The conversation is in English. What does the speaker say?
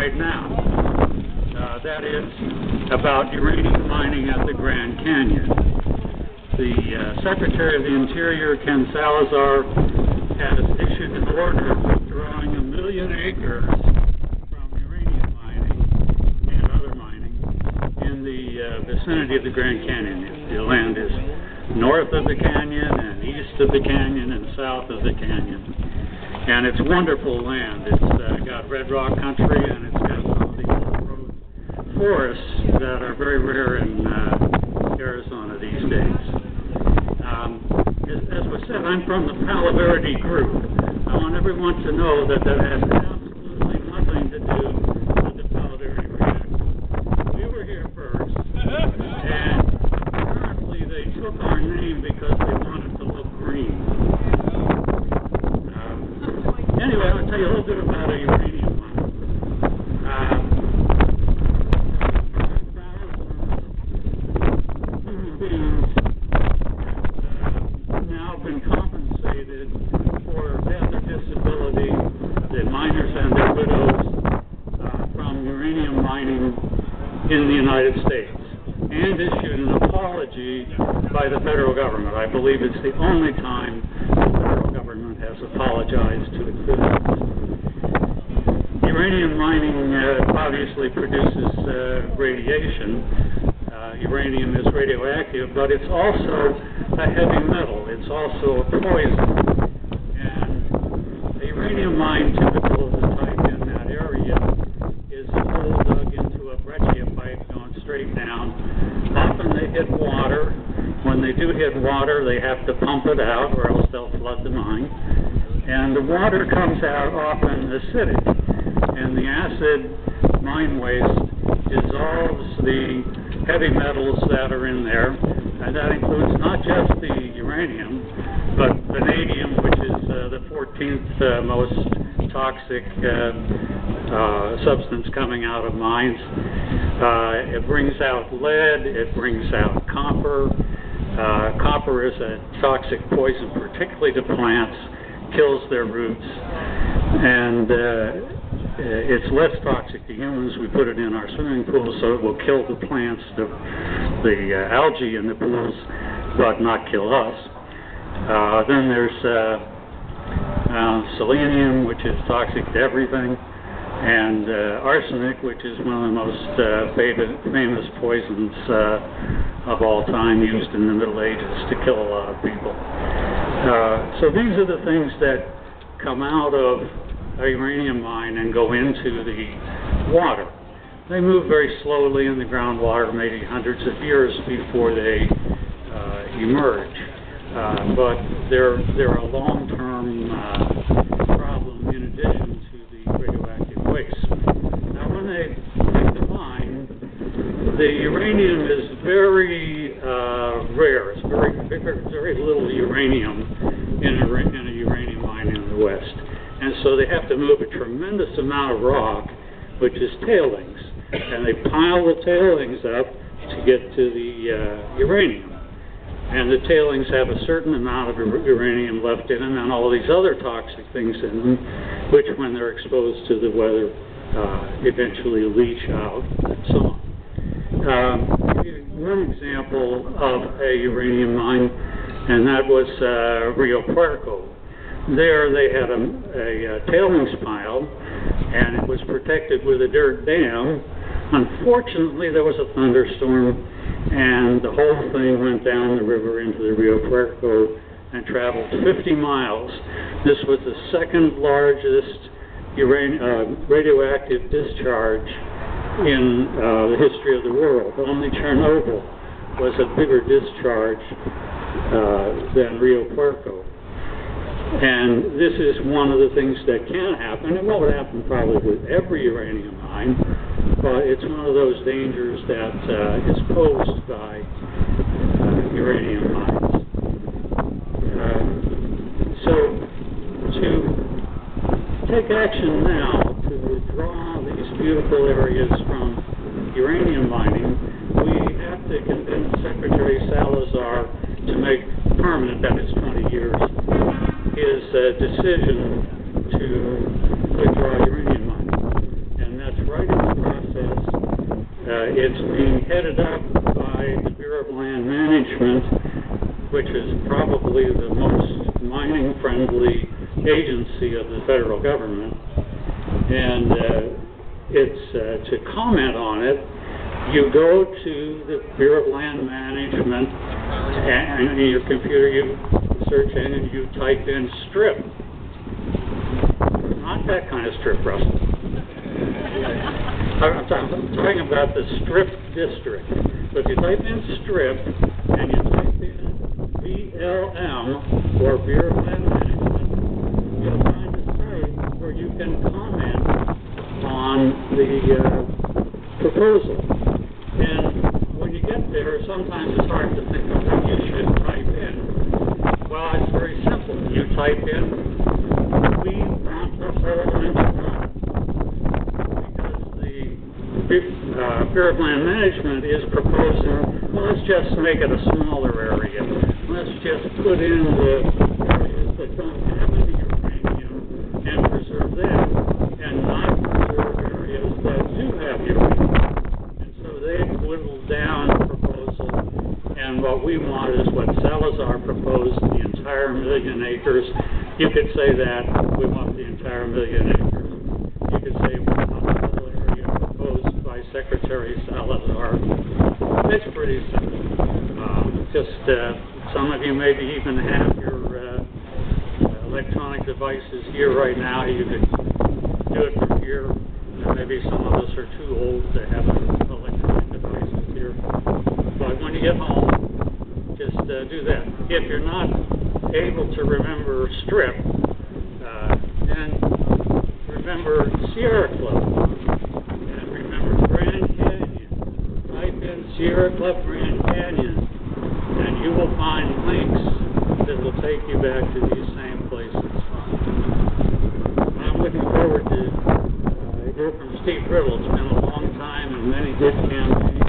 right now. That is about uranium mining at the Grand Canyon. The Secretary of the Interior, Ken Salazar, has issued an order withdrawing 1 million acres from uranium mining and other mining in the vicinity of the Grand Canyon. The land is north of the canyon and east of the canyon and south of the canyon. And it's wonderful land. It's got red rock country, and it's got some of the old-growth forests that are very rare in Arizona these days. As was said, I'm from the Palo Verde Group. I want everyone to know that that has absolutely nothing to do with the Palo Verde reactor. We were here first, and apparently they took our name because they wanted to look green. Anyway, I'll tell you a little bit about a uranium mine. Human beings have now been compensated for death or disability, the miners and their widows, from uranium mining in the United States, and issued an apology by the federal government. I believe it's the only time the federal government has apologized to its citizens. Uranium mining obviously produces radiation. Uranium is radioactive, but it's also a heavy metal. It's also a poison. And a uranium mine, typical of the type in that area, is a hole dug into a breccia pipe going straight down. Often they hit water. When they do hit water, they have to pump it out, or else they'll flood the mine. And the water comes out often acidic. And the acid mine waste dissolves the heavy metals that are in there. And that includes not just the uranium, but vanadium, which is the 14th most toxic substance coming out of mines. It brings out lead, it brings out copper. Copper is a toxic poison, particularly to plants, kills their roots, and it's less toxic to humans. We put it in our swimming pools, so it will kill the plants, the algae in the pools, but not kill us. Then there's selenium, which is toxic to everything, and arsenic, which is one of the most famous poisons of all time, used in the Middle Ages to kill a lot of people. So these are the things that come out of a uranium mine and go into the water. They move very slowly in the groundwater, maybe hundreds of years before they emerge. But they're a long-term problem in addition to the radioactive waste. Now, when they make the mine, the uranium is very rare. It's very little uranium in a uranium mine in the West. And so they have to move a tremendous amount of rock, which is tailings. And they pile the tailings up to get to the uranium. And the tailings have a certain amount of uranium left in them and all these other toxic things in them, which when they're exposed to the weather eventually leach out and so on. One example of a uranium mine, and that was Rio Puerco. There they had a tailings pile, and it was protected with a dirt dam. Unfortunately, there was a thunderstorm, and the whole thing went down the river into the Rio Puerco and traveled 50 miles. This was the second largest radioactive discharge in the history of the world. Only Chernobyl was a bigger discharge than Rio Puerco. And this is one of the things that can happen. It won't happen probably with every uranium mine, but it's one of those dangers that is posed by uranium mines. So to take action now to withdraw these beautiful areas from uranium mining, we have to convince Secretary Salazar to make permanent, that is 20 years, his decision to withdraw uranium mining. And that's right It's being headed up by the Bureau of Land Management, which is probably the most mining-friendly agency of the federal government. And to comment on it, you go to the Bureau of Land Management, and in your computer you search in and you type in strip. Not that kind of strip, Russell. I'm talking about the strip district. So if you type in strip and you type in BLM, or Bureau of Land Management, you'll find a site where you can comment on the proposal. And when you get there, sometimes it's hard to think of what you should type in. Well, it's very simple. You type in, we want the whole enchilada. Because the Bureau of Land Management is proposing, well, let's just make it a smaller area. Let's just put in the areas that don't have any uranium and preserve them, and not preserve areas that do have uranium. And so they've whittled down the proposal, and what we want is what Salazar proposed, the entire 1,000,000 acres. You could say that we want the entire 1,000,000 acres. You could say we want the whole area proposed by Secretary Salazar. It's pretty simple. Some of you maybe even have your electronic devices here right now. You could do it from here. Maybe some of us are too old to have electronic devices here. But when you get home, just do that. If you're not able to remember strip, then remember Sierra Club. And remember Grand Canyon. Type in Sierra Club Grand Canyon, and you will find links that will take you back to these same places. I'm looking forward to hear from Steve Riddle. It's been a long time and many good campaigns.